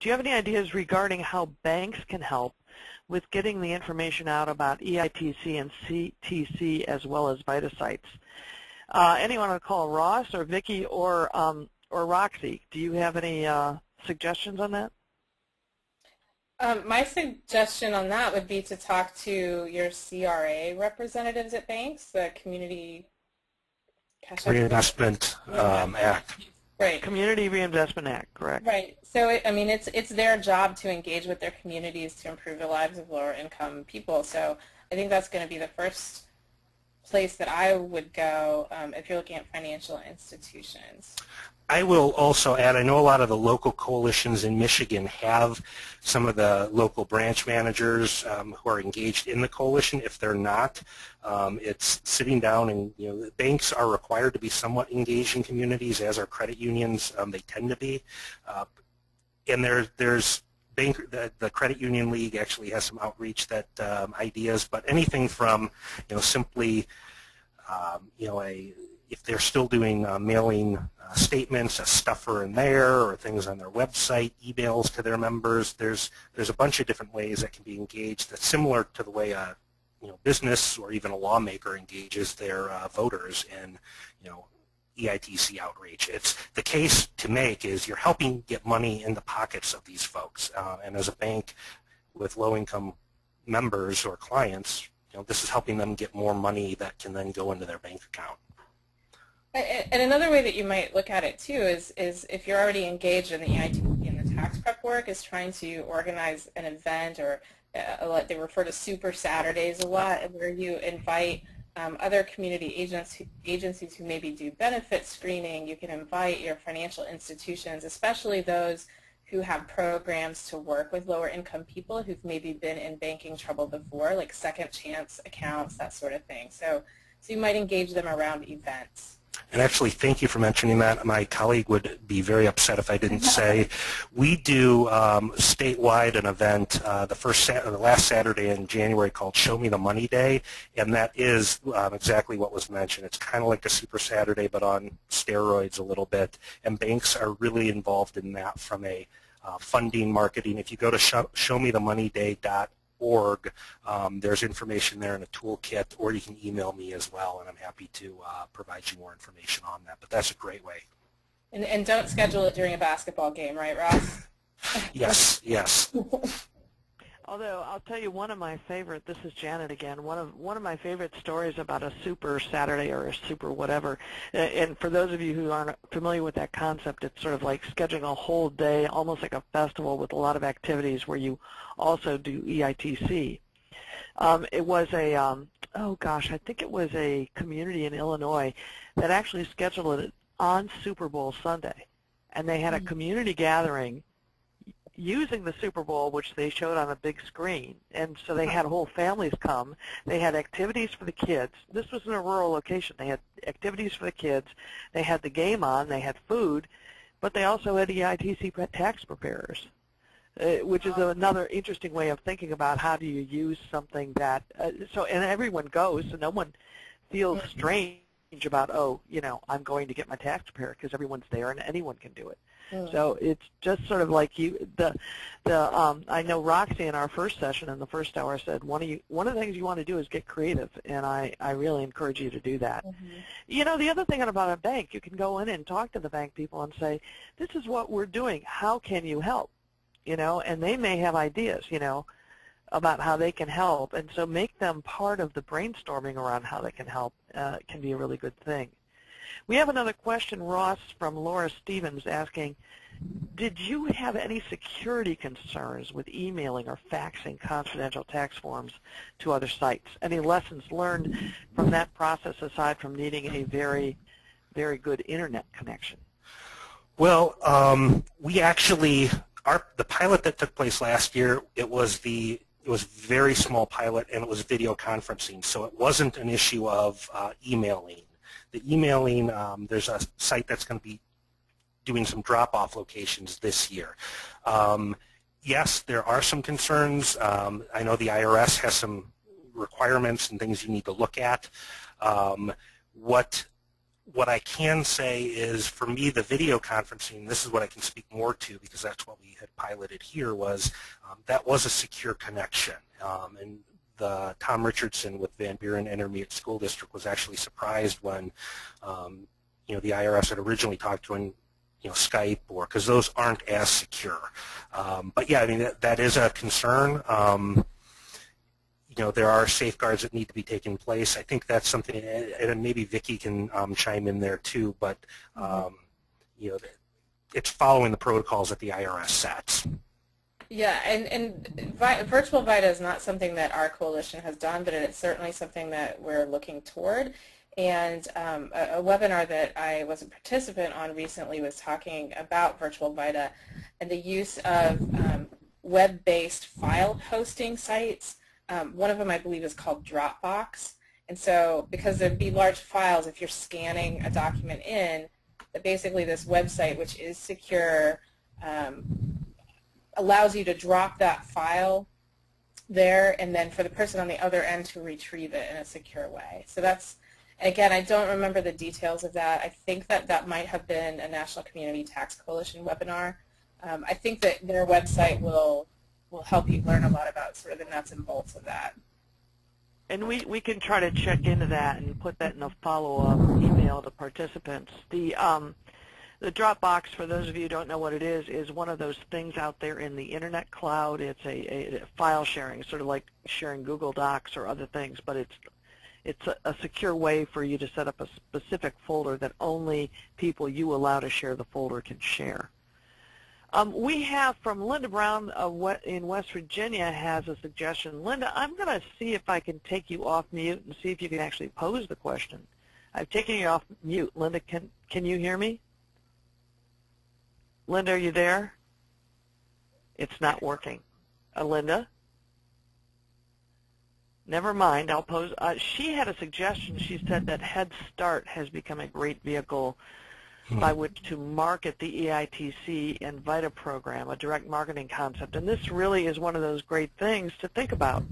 Do you have any ideas regarding how banks can help with getting the information out about EITC and CTC as well as VITA sites? Anyone want to call Ross or Vicki or Roxy? Do you have any suggestions on that? My suggestion on that would be to talk to your CRA representatives at banks, the Community Reinvestment Act. Right. Community Reinvestment Act, correct. Right. So, I mean, it's their job to engage with their communities to improve the lives of lower income people. So I think that's going to be the first place that I would go if you're looking at financial institutions. I will also add, I know a lot of the local coalitions in Michigan have some of the local branch managers who are engaged in the coalition. If they're not, it's sitting down and, the banks are required to be somewhat engaged in communities, as are credit unions. They tend to be. And there's the Credit Union League actually has some outreach that ideas, but anything from, simply, if they're still doing mailing statements, a stuffer in there, or things on their website, emails to their members. There's a bunch of different ways that can be engaged that's similar to the way a business or even a lawmaker engages their voters in EITC outreach. It's the case to make is you're helping get money in the pockets of these folks, and as a bank with low-income members or clients, this is helping them get more money that can then go into their bank account. And another way that you might look at it too is if you're already engaged in the EITC and the tax prep work, is trying to organize an event, or they refer to Super Saturdays a lot, where you invite other community agencies who maybe do benefit screening. You can invite your financial institutions, especially those who have programs to work with lower income people who've maybe been in banking trouble before, like second chance accounts, that sort of thing. So you might engage them around events. And actually, thank you for mentioning that. My colleague would be very upset if I didn't say. We do statewide an event the last Saturday in January called Show Me the Money Day, and that is exactly what was mentioned. It's kind of like a Super Saturday, but on steroids a little bit, and banks are really involved in that from a funding, marketing. If you go to showmethemoneyday.org, there's information there in a toolkit, or you can email me as well, and I'm happy to provide you more information on that. But that's a great way. And don't schedule it during a basketball game, right, Ross? Yes, yes. Although I'll tell you one of my favorite, this is Janet again, one of my favorite stories about a Super Saturday or a Super whatever, and for those of you who aren't familiar with that concept, it's sort of like scheduling a whole day, almost like a festival with a lot of activities where you also do EITC. It was a, oh gosh, I think it was a community in Illinois that actually scheduled it on Super Bowl Sunday, and they had a community gathering using the Super Bowl, which they showed on a big screen. And so they had whole families come. They had activities for the kids. This was in a rural location. They had activities for the kids. They had the game on. They had food. But they also had EITC tax preparers, which is another interesting way of thinking about how do you use something that, and everyone goes, so no one feels strange about, oh, I'm going to get my tax preparer, because everyone's there and anyone can do it. So it's just sort of like I know Roxy in our first session in the first hour said one of the things you want to do is get creative, and I really encourage you to do that. The other thing about a bank, you can go in and talk to the bank people and say, this is what we're doing, how can you help? And they may have ideas, about how they can help, and so make them part of the brainstorming around how they can help can be a really good thing. We have another question, Ross, from Laura Stevens asking, did you have any security concerns with emailing or faxing confidential tax forms to other sites? Any lessons learned from that process aside from needing a very, very good internet connection? Well, we actually, the pilot that took place last year, it was a very small pilot, and it was video conferencing, so it wasn't an issue of emailing. The emailing, there's a site that's going to be doing some drop-off locations this year. Yes, there are some concerns. I know the IRS has some requirements and things you need to look at. What What I can say is, for me, the video conferencing, this is what I can speak more to because that's what we had piloted here, was that was a secure connection. And Tom Richardson with Van Buren Intermediate School District was actually surprised when the IRS had originally talked to him, Skype, or because those aren't as secure. But yeah, I mean that is a concern. There are safeguards that need to be taken place. I think that's something, and maybe Vicki can chime in there too. But it's following the protocols that the IRS sets. Yeah, and virtual VITA is not something that our coalition has done, but it's certainly something that we're looking toward. And a webinar that I was a participant on recently was talking about virtual VITA and the use of web-based file hosting sites. One of them, I believe, is called Dropbox. And so because there'd be large files, if you're scanning a document in, that basically this website, which is secure, allows you to drop that file there and then for the person on the other end to retrieve it in a secure way. So that's, again, I don't remember the details of that. I think that might have been a National Community Tax Coalition webinar. I think that their website will help you learn a lot about sort of the nuts and bolts of that. And we can try to check into that and put that in a follow-up email to participants. The Dropbox, for those of you who don't know what it is one of those things out there in the internet cloud. It's a file sharing, sort of like sharing Google Docs or other things, but it's a secure way for you to set up a specific folder that only people you allow to share the folder can share. We have from Linda Brown in West Virginia has a suggestion. Linda, I'm going to see if I can take you off mute and see if you can actually pose the question. I've taken you off mute. Linda, can you hear me? Linda, are you there? It's not working. Linda? Never mind. I'll pose. She had a suggestion. She said that HeadStart has become a great vehicle by which to market the EITC and VITA program, a direct marketing concept. And this really is one of those great things to think about.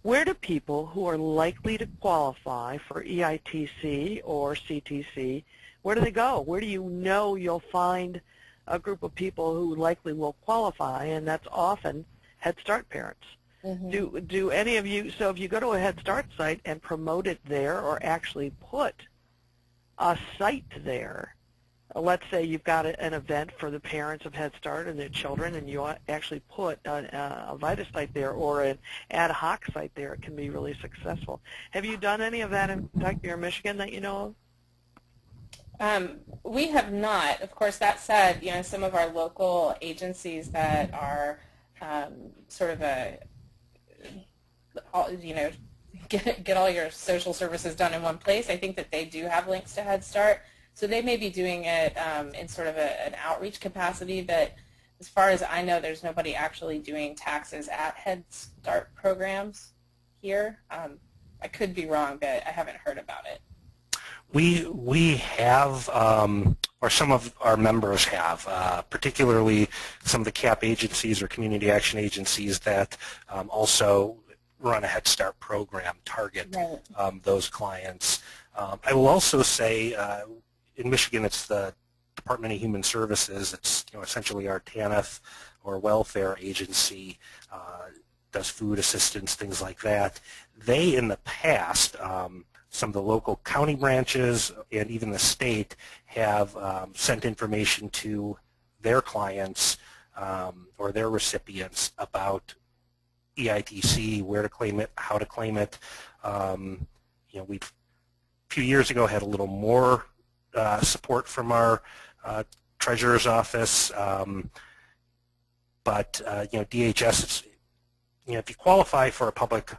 Where do people who are likely to qualify for EITC or CTC, where do they go? Where do you know you'll find a group of people who likely will qualify? And that's often Head Start parents. Mm-hmm. Do any of you, so if you go to a Head Start site and promote it there or actually put a site there, let's say you've got an event for the parents of Head Start and their children, and you actually put a VITA site there or an ad hoc site there, it can be really successful. Have you done any of that in Kentucky or Michigan that you know of? We have not. Of course, that said, some of our local agencies that are sort of get all your social services done in one place, I think that they do have links to Head Start. So they may be doing it in sort of an outreach capacity, but as far as I know, there's nobody actually doing taxes at Head Start programs here. I could be wrong, but I haven't heard about it. We have, or some of our members have, particularly some of the CAP agencies or community action agencies that also run a Head Start program, target those clients. I will also say, in Michigan, it's the Department of Human Services. It's essentially our TANF or welfare agency, does food assistance, things like that. They, in the past, some of the local county branches and even the state have sent information to their clients or their recipients about EITC, where to claim it, how to claim it. We a few years ago had a little more support from our treasurer's office, but DHS, if you qualify for a public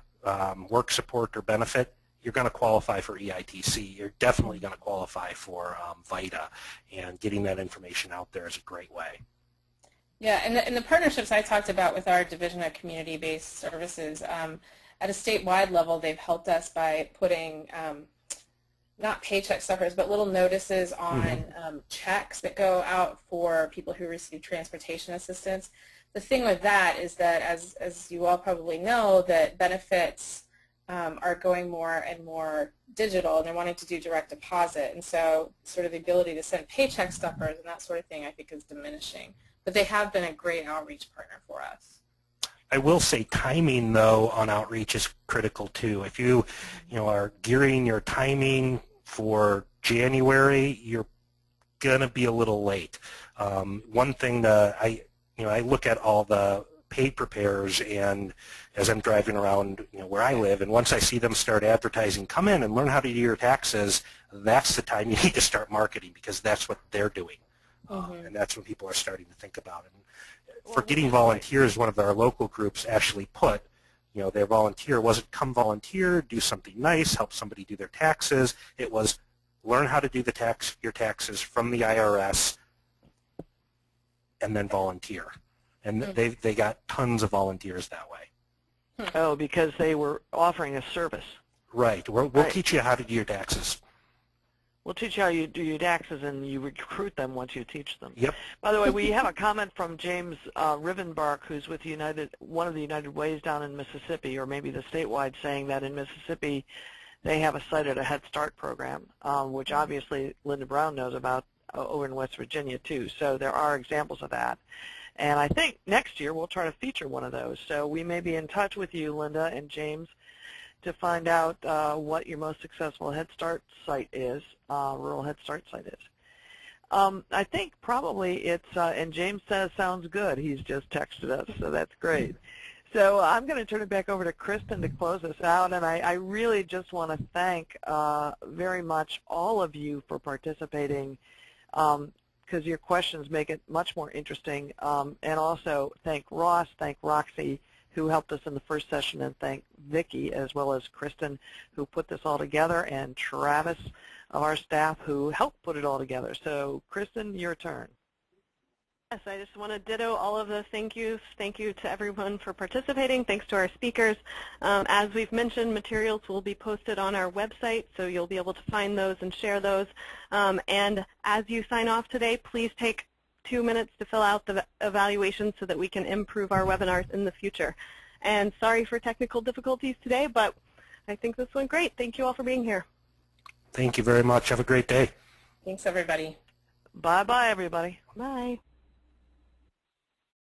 work support or benefit, you're going to qualify for EITC. You're definitely going to qualify for VITA, and getting that information out there is a great way. Yeah, and the partnerships I talked about with our Division of Community-Based Services, at a statewide level, they've helped us by putting not paycheck stuffers, but little notices on checks that go out for people who receive transportation assistance. The thing with that is that, as you all probably know, that benefits are going more and more digital, and they're wanting to do direct deposit, and so sort of the ability to send paycheck stuffers and that sort of thing I think is diminishing. But they have been a great outreach partner for us. I will say timing, though, on outreach is critical, too. If you are gearing your timing for January, you're going to be a little late. One thing that I look at all the pay preparers, and as I'm driving around where I live, and once I see them start advertising, come in and learn how to do your taxes, that's the time you need to start marketing, because that's what they're doing. And that's when people are starting to think about it. And for getting volunteers, one of our local groups actually put, their volunteer wasn't come volunteer, do something nice, help somebody do their taxes. It was learn how to do your taxes from the IRS and then volunteer. And they got tons of volunteers that way. Oh, because they were offering a service. Right. We'll teach you how to do your taxes. We'll teach you how you do your taxes, and you recruit them once you teach them. Yep. By the way, we have a comment from James Rivenbark, who's with one of the United Ways down in Mississippi, or maybe the statewide, saying that in Mississippi they have a site at a Head Start program, which obviously Linda Brown knows about over in West Virginia too. So there are examples of that. And I think next year we'll try to feature one of those. So we may be in touch with you, Linda and James, to find out what your most successful Head Start site is, rural Head Start site is. I think probably it's, and James says sounds good. He's just texted us, so that's great. So I'm going to turn it back over to Kristen to close us out, and I really just want to thank very much all of you for participating, because your questions make it much more interesting, and also thank Ross, thank Roxy, who helped us in the first session, and thank Vicki as well as Kristen, who put this all together, and Travis of our staff, who helped put it all together. So Kristen, your turn. Yes, I just want to ditto all of those thank yous. Thank you to everyone for participating. Thanks to our speakers. As we've mentioned, materials will be posted on our website, so you'll be able to find those and share those. And as you sign off today, please take 2 minutes to fill out the evaluation so that we can improve our webinars in the future. And sorry for technical difficulties today, but I think this went great. Thank you all for being here. Thank you very much. Have a great day. Thanks, everybody. Bye-bye, everybody. Bye.